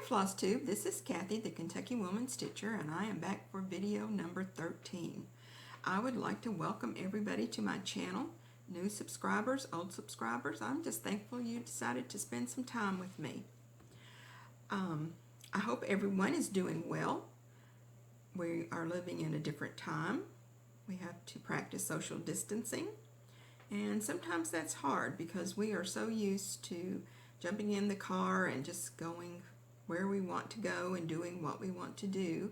FlossTube. This is Kathy, the Kentucky Woman Stitcher, and I am back for video number 13. I would like to welcome everybody to my channel. New subscribers, old subscribers, I'm just thankful you decided to spend some time with me. I hope everyone is doing well. We are living in a different time. We have to practice social distancing, and sometimes that's hard because we are so used to jumping in the car and just going where we want to go and doing what we want to do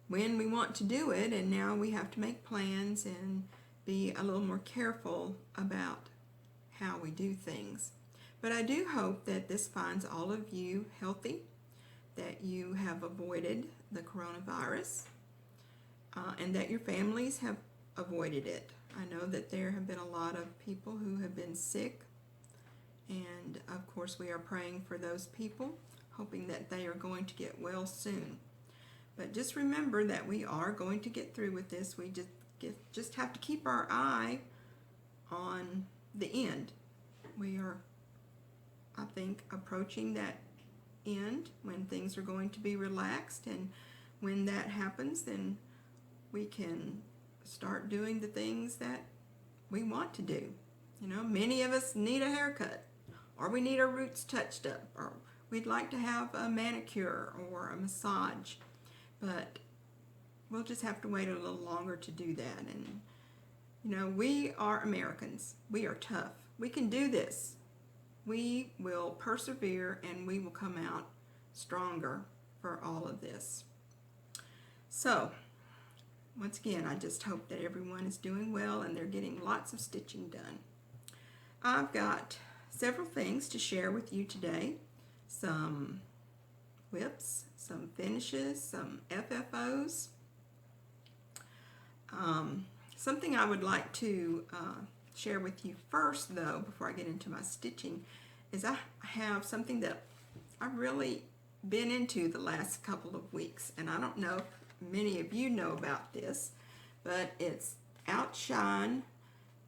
when we want to do it, and now we have to make plans and be a little more careful about how we do things. But I do hope that this finds all of you healthy, that you have avoided the coronavirus, and that your families have avoided it. I know that there have been a lot of people who have been sick, and of course we are praying for those people, hoping that they are going to get well soon. But just remember that we are going to get through with this. We just have to keep our eye on the end. We are, I think, approaching that end when things are going to be relaxed, and when that happens, then we can start doing the things that we want to do. You know, many of us need a haircut, or we need our roots touched up, or we'd like to have a manicure or a massage, but we'll just have to wait a little longer to do that. And you know, we are Americans. We are tough. We can do this. We will persevere, and we will come out stronger for all of this. So once again, I just hope that everyone is doing well and they're getting lots of stitching done. I've got several things to share with you today. Some whips, some finishes, some FFOs. Something I would like to share with you first, though, before I get into my stitching, is I have something that I've really been into the last couple of weeks, and I don't know if many of you know about this, but it's Outshine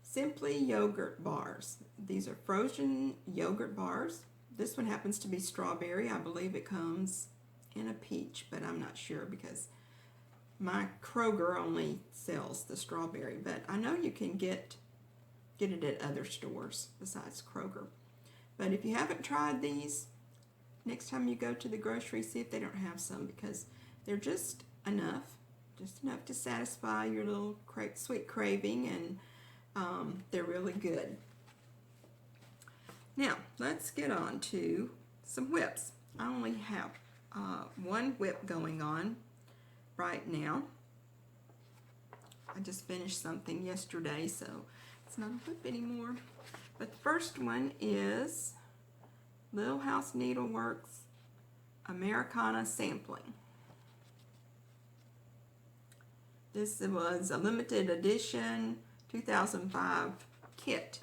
Simply Yogurt Bars. These are frozen yogurt bars. This one happens to be strawberry. I believe it comes in a peach, but I'm not sure because my Kroger only sells the strawberry, but I know you can get it at other stores besides Kroger. But if you haven't tried these, next time you go to the grocery, see if they don't have some, because they're just enough to satisfy your little sweet craving, and they're really good. Now let's get on to some whips. I only have one whip going on right now. I just finished something yesterday, so it's not a whip anymore. But the first one is Little House Needleworks Americana Sampling. This was a limited edition 2005 kit.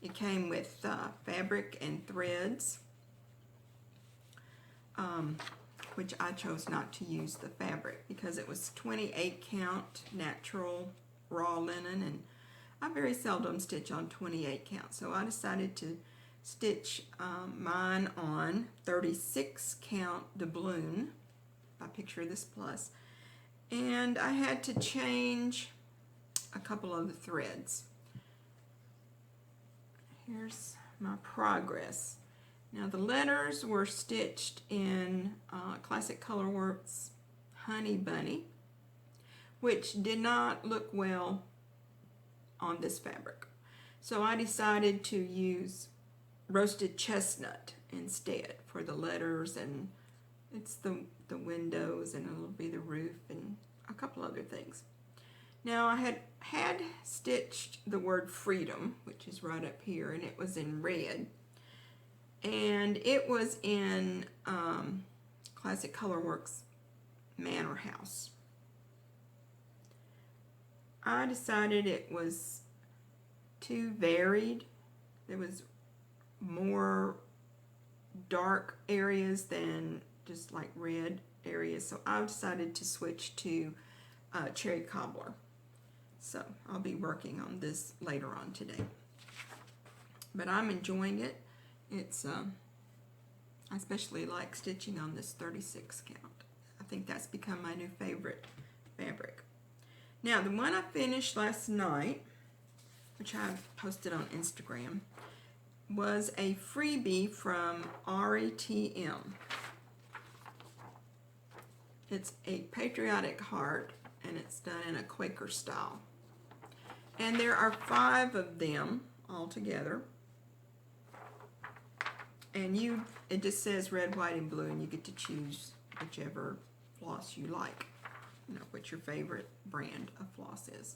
It came with fabric and threads, which I chose not to use the fabric because it was 28 count natural raw linen, and I very seldom stitch on 28 count, so I decided to stitch mine on 36 count doubloon by Picture This Plus, and I had to change a couple of the threads. Here's my progress. Now the letters were stitched in Classic Colorworks Honey Bunny, which did not look well on this fabric. So I decided to use Roasted Chestnut instead for the letters, and it's the windows, and it'll be the roof and a couple other things. Now I had stitched the word freedom, which is right up here, and it was in red, and it was in Classic Colorworks Manor House. I decided it was too varied. There was more dark areas than just like red areas, so I decided to switch to Cherry Cobbler. So I'll be working on this later on today. But I'm enjoying it. It's I especially like stitching on this 36 count. I think that's become my new favorite fabric. Now, the one I finished last night, which I posted on Instagram, was a freebie from RETM. It's a patriotic heart, and it's done in a Quaker style. And there are 5 of them all together. And it just says red, white, and blue, and you get to choose whichever floss you like. You know, what your favorite brand of floss is.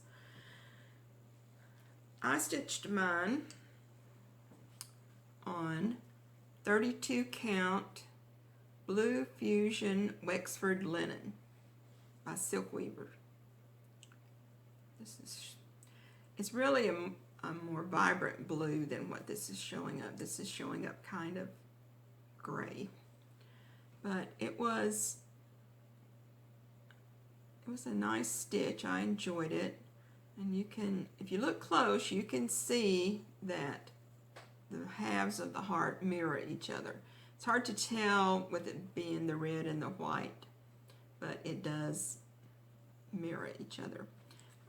I stitched mine on 32 count Blue Fusion Wexford Linen by Silk Weaver. It's really a more vibrant blue than what this is showing up. This is showing up kind of gray, but it was a nice stitch. I enjoyed it, and you can, if you look close, you can see that the halves of the heart mirror each other. It's hard to tell with it being the red and the white, but it does mirror each other.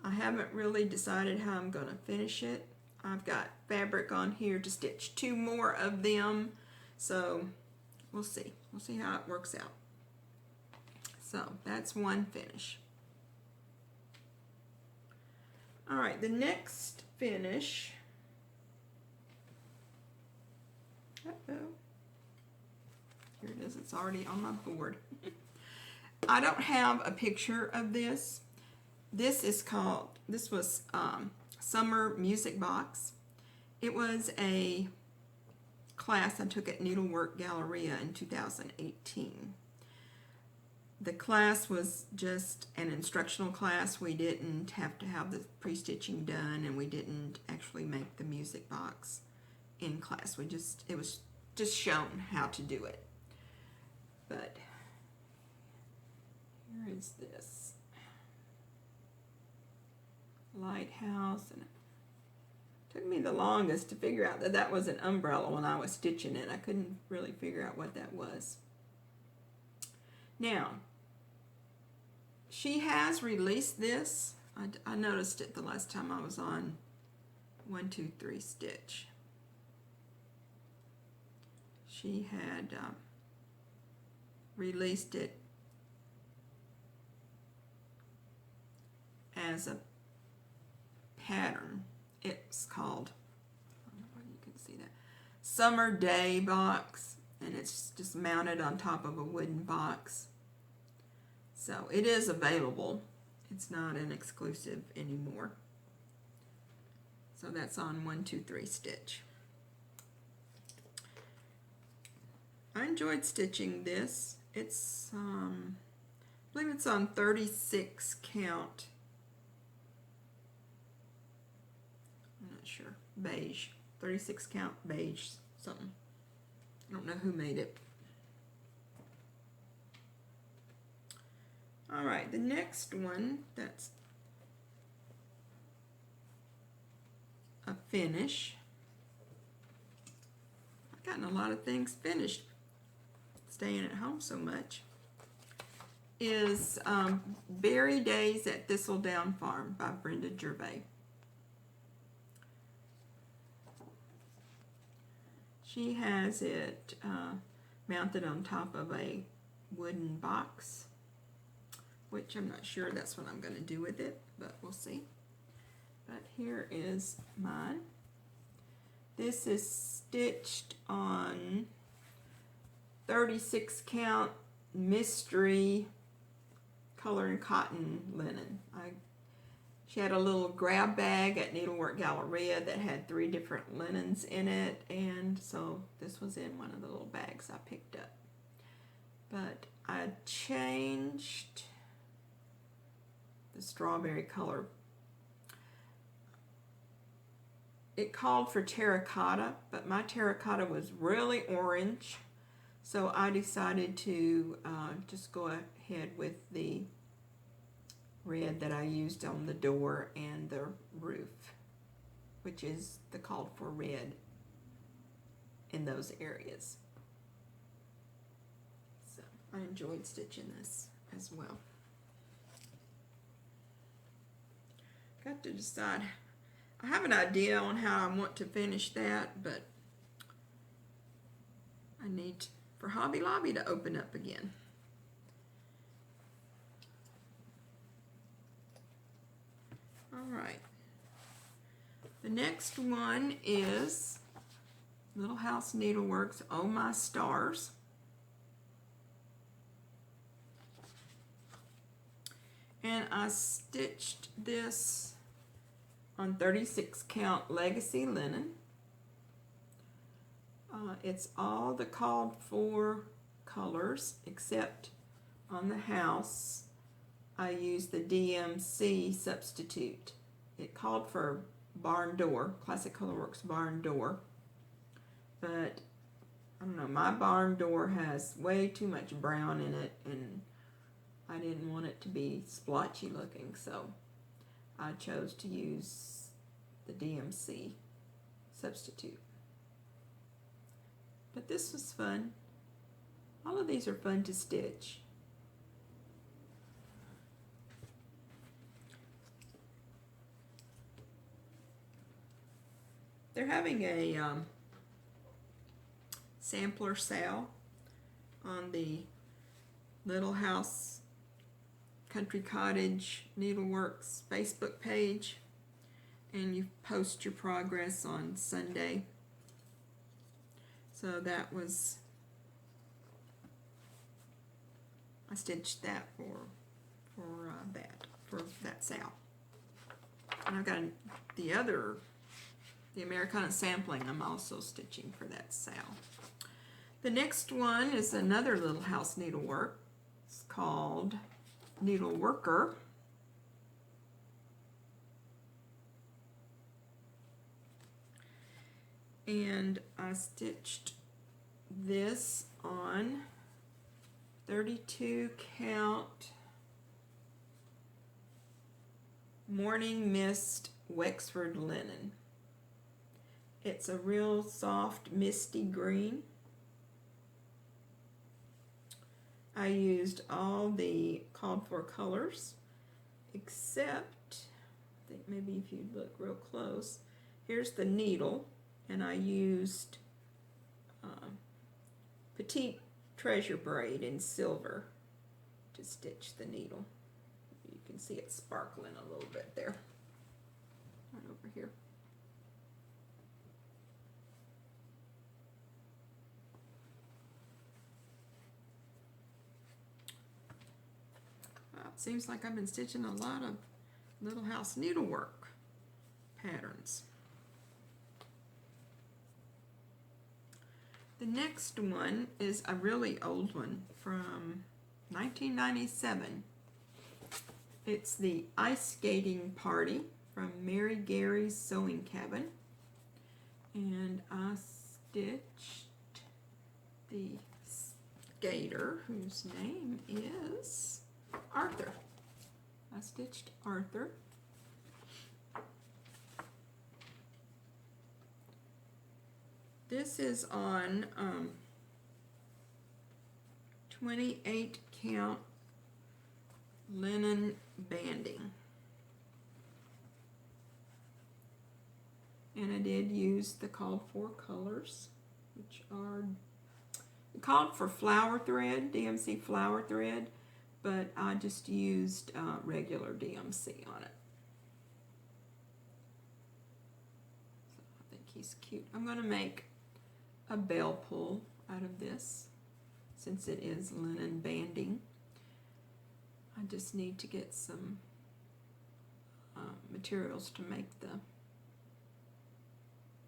I haven't really decided how I'm going to finish it. I've got fabric on here to stitch 2 more of them, so we'll see. We'll see how it works out. So that's one finish. All right, the next finish. Here it is. It's already on my board. I don't have a picture of this. This was Summer Music Box. It was a class I took at Needlework Galleria in 2018. The class was just an instructional class. We didn't have to have the pre-stitching done, and we didn't actually make the music box in class. It was just shown how to do it. But here is this lighthouse, and it took me the longest to figure out that that was an umbrella when I was stitching it. I couldn't really figure out what that was. Now, she has released this. I noticed it the last time I was on 1, 2, 3 stitch. She had released it as a pattern. It's called, I don't know whether you can see that, Summer Day box, and it's just mounted on top of a wooden box. So it is available. It's not an exclusive anymore. So that's on 1, 2, 3 stitch. I enjoyed stitching this. It's I believe it's on 36 count. I'm not sure. Beige. 36 count beige something. I don't know who made it. All right, the next one, that's a finish. I've gotten a lot of things finished staying at home so much. Is Berry Days at Thistledown Farm by Brenda Gervais. She has it mounted on top of a wooden box, which I'm not sure that's what I'm going to do with it, but we'll see. But here is mine. This is stitched on 36 count mystery color and cotton linen. She had a little grab bag at Needlework Galleria that had 3 different linens in it, and so this was in one of the little bags I picked up. But I changed the strawberry color. It called for terracotta, but my terracotta was really orange, so I decided to just go ahead with the red that I used on the door and the roof, which is the called for red in those areas. I enjoyed stitching this as well. Got to decide. I have an idea on how I want to finish that, but I need for Hobby Lobby to open up again. All right. The next one is Little House Needleworks, Oh My Stars. And I stitched this on 36 count legacy linen. It's all the called for colors except on the house I used the DMC substitute. It called for barn door, Classic Colorworks barn door, but I don't know, my barn door has way too much brown in it and I didn't want it to be splotchy looking, so I chose to use the DMC substitute. But this was fun. All of these are fun to stitch. They're having a sampler sale on the Little House Country Cottage Needleworks Facebook page, and you post your progress on Sunday. So that was, I stitched that for that sale. And I've got the Americana sampling I'm also stitching for that sale. The next one is another Little House Needlework. It's called Needleworker. And I stitched this on 32 count Morning Mist Wexford linen. It's a real soft misty green. I used all the called for colors except, I think maybe if you look real close, here's the needle, and I used Petite Treasure braid in silver to stitch the needle. You can see it sparkling a little bit there, right over here. Well, it seems like I've been stitching a lot of Little House Needlework patterns. The next one is a really old one from 1997. It's the Ice Skating Party from Mary Gary's Sewing Cabin. And I stitched the skater whose name is Arthur. I stitched Arthur. This is on 28 count linen banding. And I did use the called for colors, which are called for flower thread, DMC flower thread, but I just used regular DMC on it. So I think he's cute. I'm going to make a bell pull out of this since it is linen banding. I just need to get some materials to make the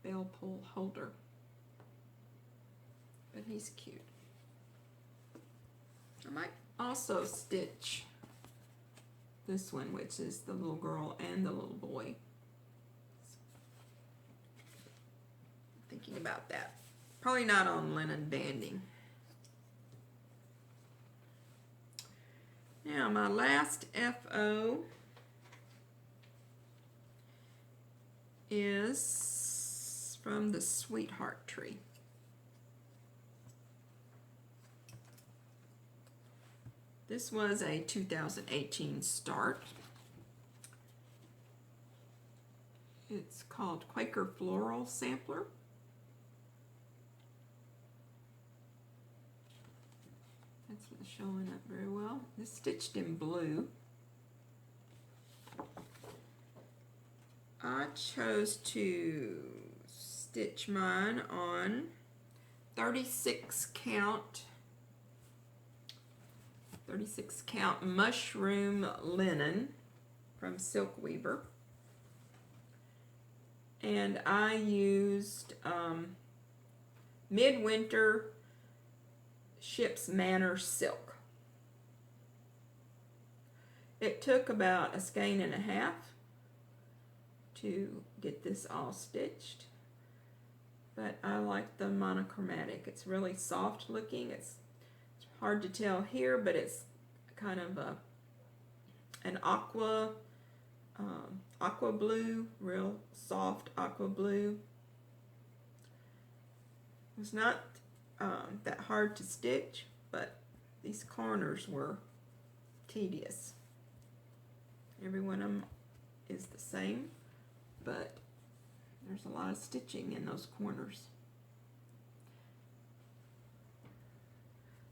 bell pull holder, but he's cute. I might also stitch this one, which is the little girl and the little boy. Thinking about that. Probably not on linen banding. Now my last FO is from the Sweetheart Tree. This was a 2018 start. It's called Quaker Floral Sampler. That's not showing up very well. It's stitched in blue. I chose to stitch mine on 36 count mushroom linen from Silk Weaver, and I used Midwinter Ship's Manor silk. It took about a skein and a half to get this all stitched, but I like the monochromatic. It's really soft looking. It's hard to tell here, but it's kind of an aqua blue, real soft aqua blue. It's not that hard to stitch, but these corners were tedious. Every one of them is the same, but there's a lot of stitching in those corners.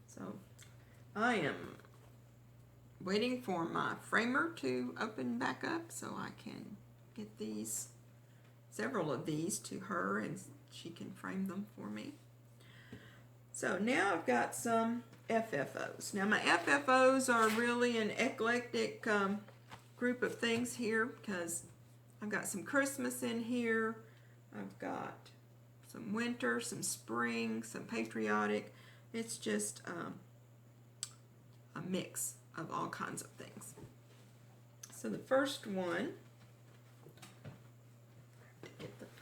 So I am waiting for my framer to open back up so I can get these, several of these, to her and she can frame them for me. So now I've got some FFOs. Now my FFOs are really an eclectic group of things here, because I've got some Christmas in here, I've got some winter, some spring, some patriotic. It's just a mix of all kinds of things. So the first one,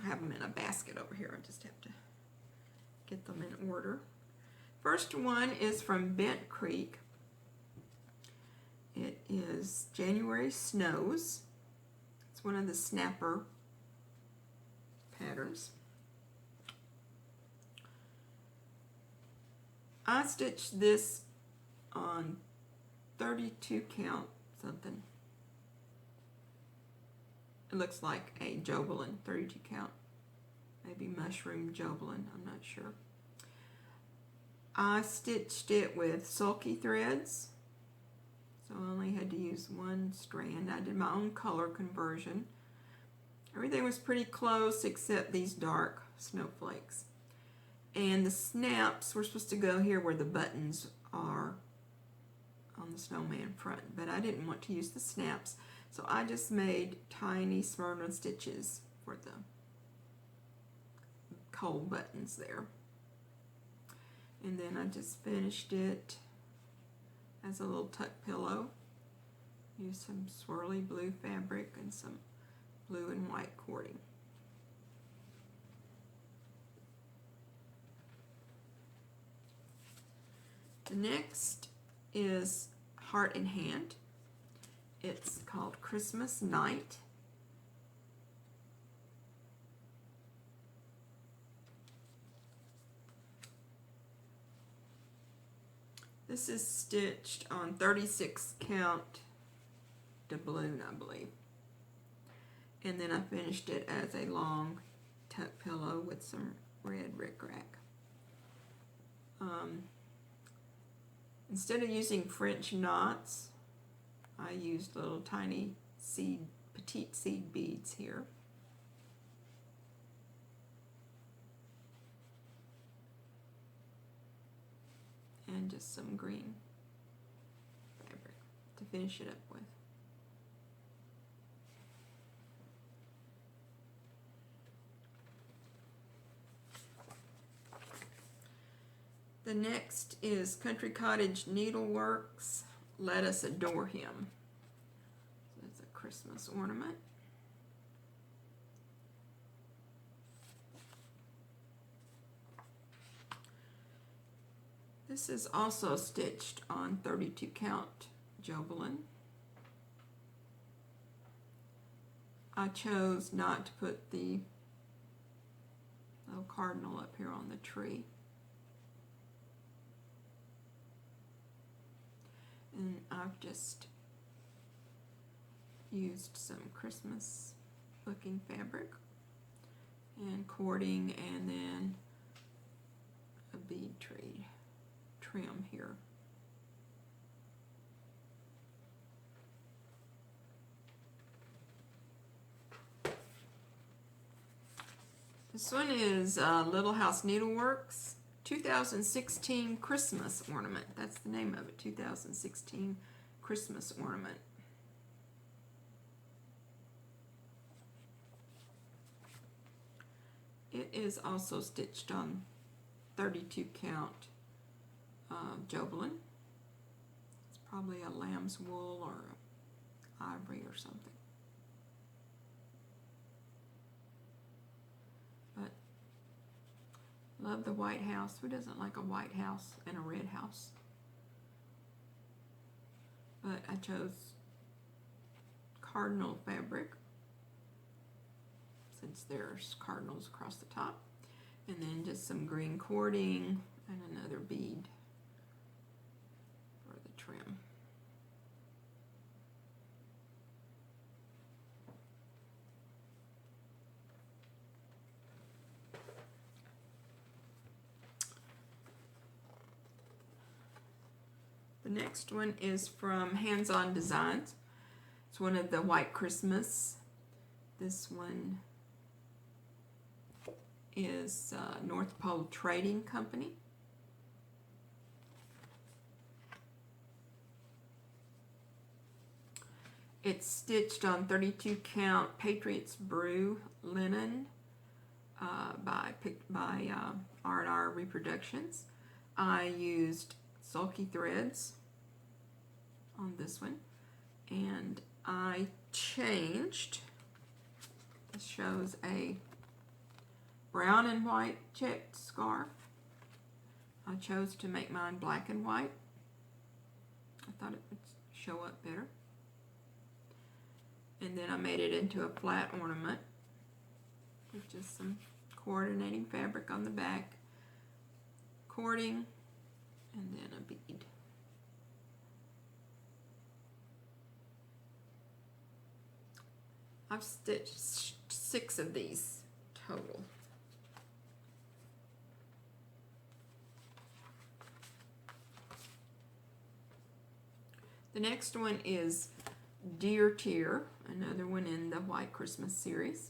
I have them in a basket over here. I just have to get them in order. First one is from Bent Creek. It is January Snows. It's one of the snapper patterns. I stitched this on 32 count something. It looks like a Jobelin 32 count. Maybe mushroom Jobelin, I'm not sure. I stitched it with sulky threads, so I only had to use one strand. I did my own color conversion. Everything was pretty close except these dark snowflakes. And the snaps were supposed to go here where the buttons are on the snowman front, but I didn't want to use the snaps, so I just made tiny Smyrna stitches for the cold buttons there. And then I just finished it as a little tuck pillow. Used some swirly blue fabric and some blue and white cording. The next is Heart in Hand. It's called Christmas Night. This is stitched on 36 count doubloon, I believe. And then I finished it as a long tuck pillow with some red rickrack. Instead of using French knots, I used little tiny petite seed beads here. And just some green fabric to finish it up with. The next is Country Cottage Needleworks, Let Us Adore Him. So it's a Christmas ornament. This is also stitched on 32 count Jobelin. I chose not to put the little cardinal up here on the tree. And I've just used some Christmas looking fabric and cording, and then a bead tree trim here. This one is Little House Needleworks 2016 Christmas Ornament. That's the name of it, 2016 Christmas Ornament. It is also stitched on 32 count Jobelan. It's probably a lamb's wool or ivory or something. But love the white house. Who doesn't like a white house and a red house? But I chose cardinal fabric, since there's cardinals across the top, and then just some green cording and another bead for the trim. The next one is from Hands On Designs. It's one of the White Christmas. This one is North Pole Trading Company. It's stitched on 32 count Patriots Brew linen by R&R Reproductions. I used sulky threads on this one, and I changed. This shows a brown and white checked scarf. I chose to make mine black and white. I thought it would show up better. And then I made it into a flat ornament with just some coordinating fabric on the back, cording, and then a bead. I've stitched 6 of these total. The next one is Deer Tier, another one in the White Christmas series.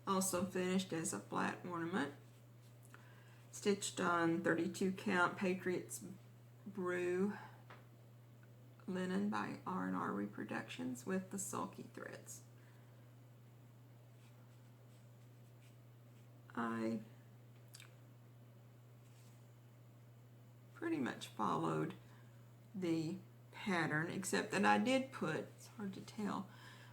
Also finished as a flat ornament. Stitched on 32 count Patriots Brew linen by R&R Reproductions with the sulky threads. I pretty much followed the pattern, except that I did put, it's hard to tell,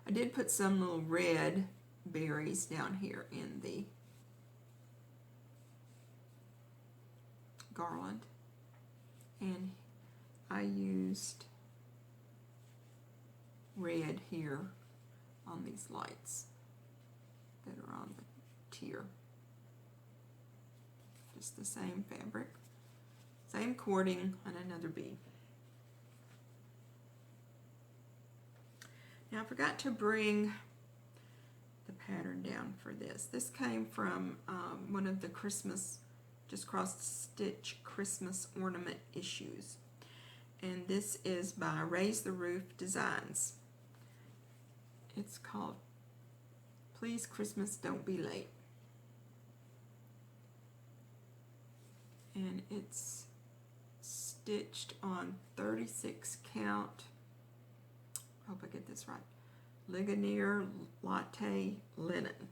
I did put some little red berries down here in the garland, and I used red here on these lights that are on the tier. Just the same fabric, same cording, and another bead. Now I forgot to bring the pattern down for this. This came from one of the Christmas, just cross stitch Christmas ornament issues. And this is by Raise the Roof Designs. It's called Please Christmas Don't Be Late. And it's stitched on 36 count, I hope I get this right, Ligonier Latte linen,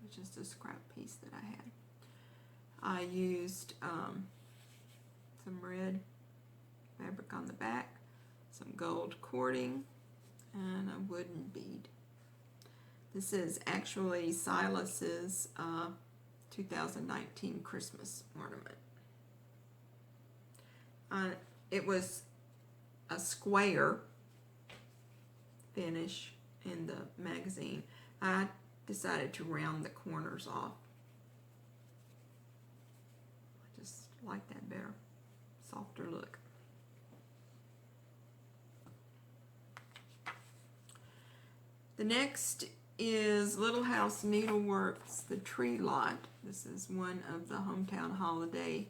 which is the scrap piece that I had. I used some red fabric on the back, some gold cording, and a wooden bead. This is actually Silas's 2019 Christmas ornament. It was a square finish in the magazine. I decided to round the corners off I like that better. Softer look. The next is Little House Needleworks, the Tree Lot. This is one of the Hometown Holiday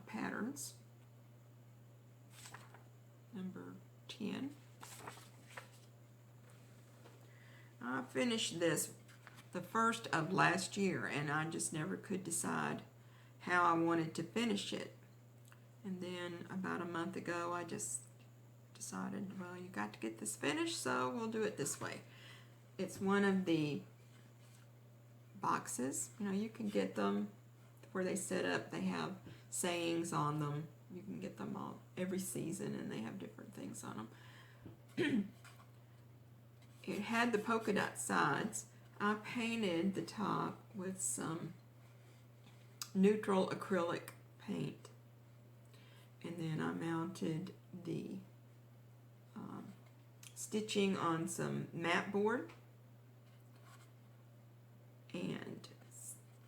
patterns. Number 10. I finished this the first of last year, and I just never could decide how I wanted to finish it. And then about a month ago, I just decided, well, you got to get this finished, so we'll do it this way. It's one of the boxes. You know, you can get them where they set up. They have sayings on them. You can get them all every season, and they have different things on them. It had the polka dot sides. I painted the top with some neutral acrylic paint, and then I mounted the stitching on some mat board and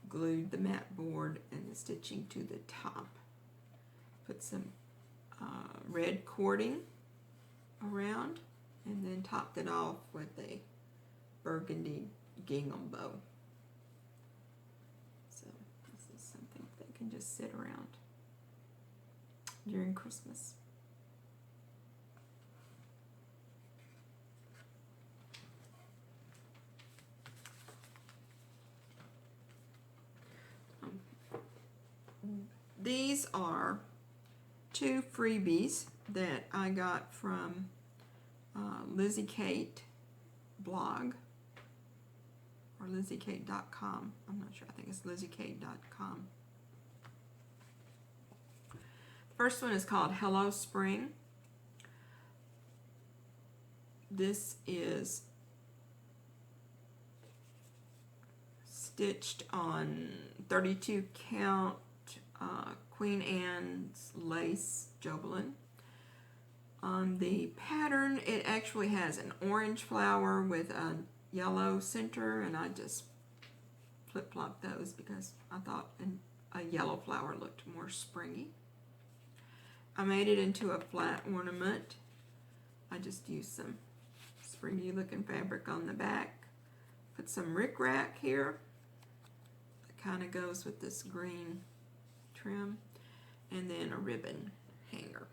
glued the mat board and the stitching to the top. Put some red cording around, and then topped it off with a burgundy gingham bow. So this is something that can just sit around during Christmas. These are 2 freebies that I got from Lizzie Kate blog, or LizzieKate.com. I'm not sure. I think it's LizzieKate.com. The first one is called Hello Spring. This is stitched on 32 count Queen Anne's lace Jobelin. On the pattern, it actually has an orange flower with a yellow center, and I just flip-flopped those because I thought a yellow flower looked more springy. I made it into a flat ornament. I just used some springy looking fabric on the back. Put some rickrack here. That kind of goes with this green trim, and then a ribbon hanger.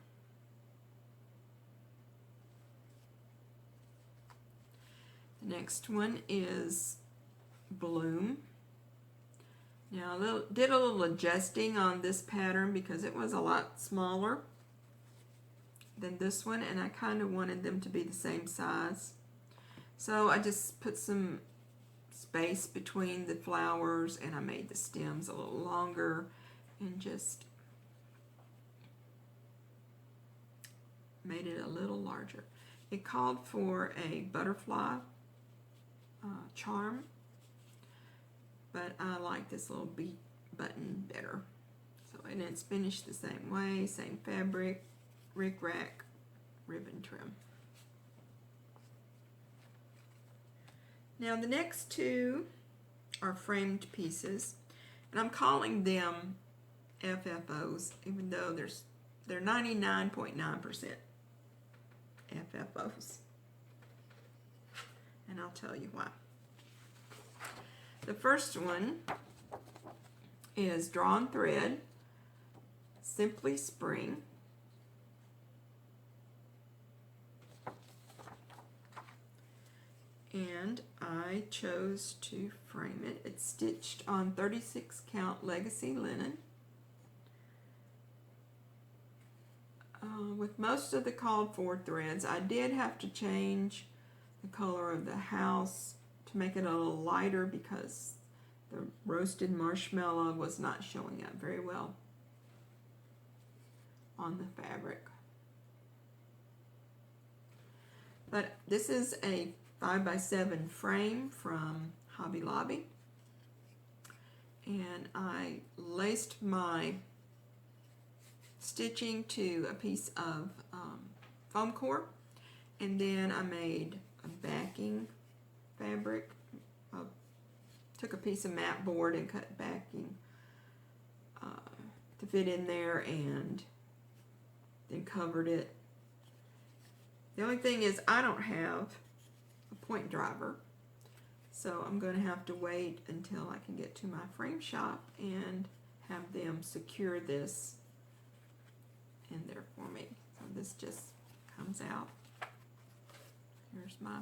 The next one is Bloom. Now I did a little adjusting on this pattern because it was a lot smaller than this one, and I kind of wanted them to be the same size. So I just put some space between the flowers, and I made the stems a little longer and just made it a little larger. It called for a butterfly charm, but I like this little bead button better. So, and it's finished the same way, same fabric, rickrack, ribbon trim. Now the next 2 are framed pieces, and I'm calling them FFOs, even though they're 99.9% FFOs. And I'll tell you why. The first one is Drawn Thread, Simply Spring. And I chose to frame it. It's stitched on 36 count Legacy linen. With most of the called for threads, I did have to change the color of the house to make it a little lighter because the roasted marshmallow was not showing up very well on the fabric. But this is a 5x7 frame from Hobby Lobby, and I laced my stitching to a piece of foam core, and then I made a backing fabric. Took a piece of mat board and cut backing to fit in there, and then covered it. The only thing is I don't have a point driver, so I'm going to have to wait until I can get to my frame shop and have them secure this in there for me. So this just comes out. Here's my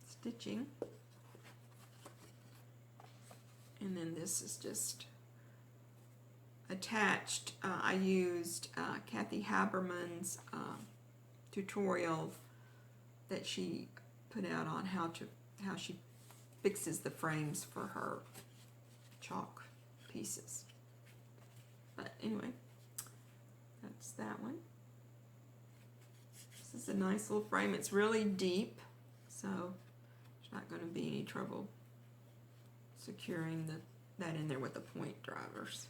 stitching. And then this is just attached. I used Kathy Haberman's tutorial that she put out on how she fixes the frames for her chalk pieces. But anyway, that's that one. This is a nice little frame. It's really deep, so there's not going to be any trouble securing that in there with the point drivers.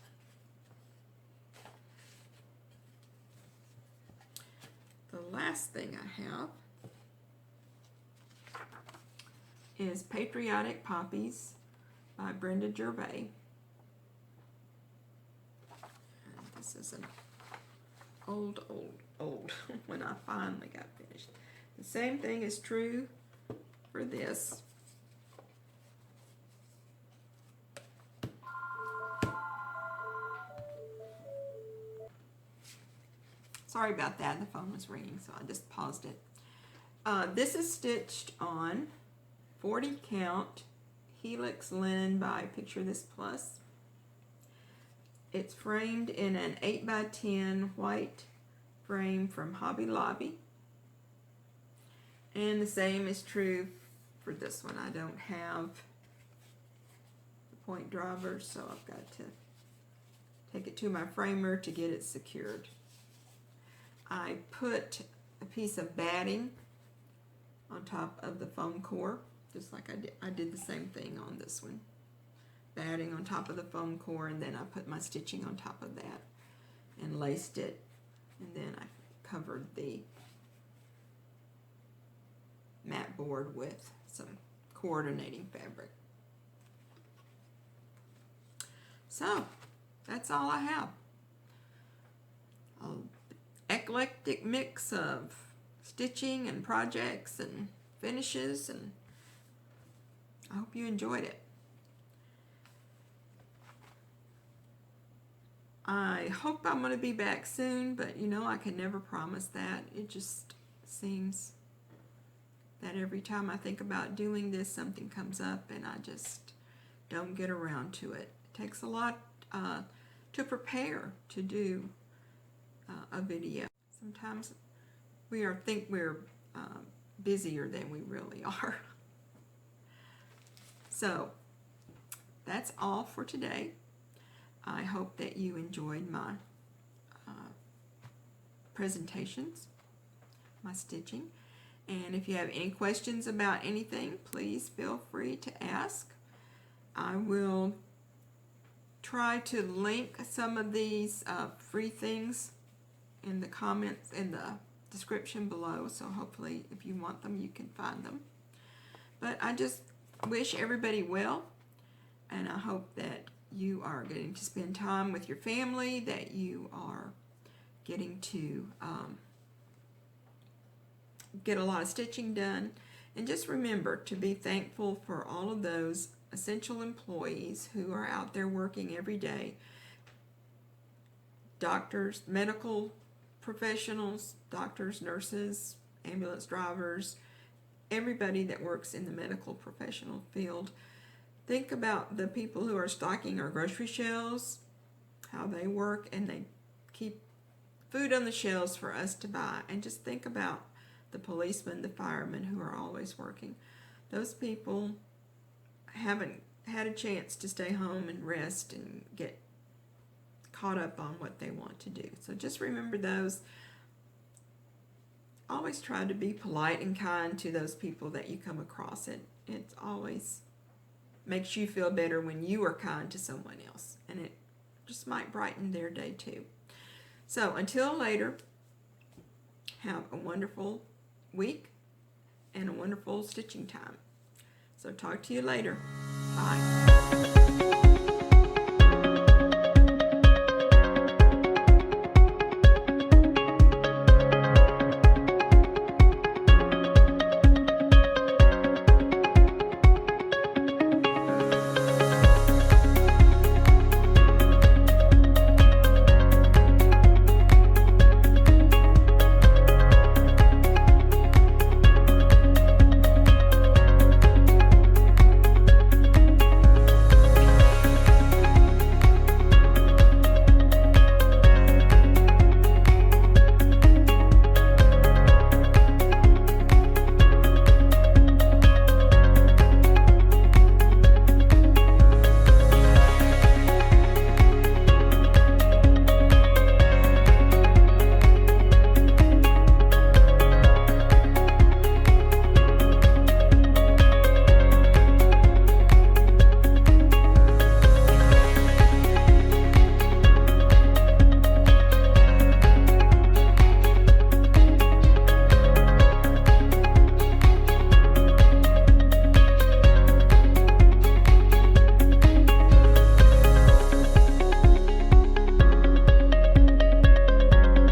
The last thing I have is Patriotic Poppies by Brenda Gervais. And this is an old when I finally got finished. The same thing is true for this. Sorry about that, the phone was ringing, so I just paused it. This is stitched on 40 count Helix linen by Picture This Plus. It's framed in an 8x10 white frame from Hobby Lobby. And the same is true for this one. I don't have the point drivers, so I've got to take it to my framer to get it secured. I put a piece of batting on top of the foam core, just like I did the same thing on this one. Batting on top of the foam core, and then I put my stitching on top of that and laced it, and then I covered the mat board with some coordinating fabric. So that's all I have. Eclectic mix of stitching and projects and finishes, and I hope you enjoyed it. I hope I'm going to be back soon, but you know, I can never promise that. It just seems that every time I think about doing this, something comes up and I just don't get around to it. It takes a lot to prepare to do a video. Sometimes we think we're busier than we really are. So that's all for today. I hope that you enjoyed my presentations, my stitching. And if you have any questions about anything, please feel free to ask. I will try to link some of these free things in the comments, in the description below, so hopefully if you want them, you can find them. But I just wish everybody well, and I hope that you are getting to spend time with your family, that you are getting to get a lot of stitching done. And just remember to be thankful for all of those essential employees who are out there working every day. Doctors, medical professionals, doctors, nurses, ambulance drivers, everybody that works in the medical professional field. Think about the people who are stocking our grocery shelves, how they work, and they keep food on the shelves for us to buy. And just think about the policemen, the firemen who are always working. Those people haven't had a chance to stay home and rest and get caught up on what they want to do. So just remember those. Always try to be polite and kind to those people that you come across. It's always makes you feel better when you are kind to someone else, and it just might brighten their day too. So until later, have a wonderful week and a wonderful stitching time. So talk to you later. Bye.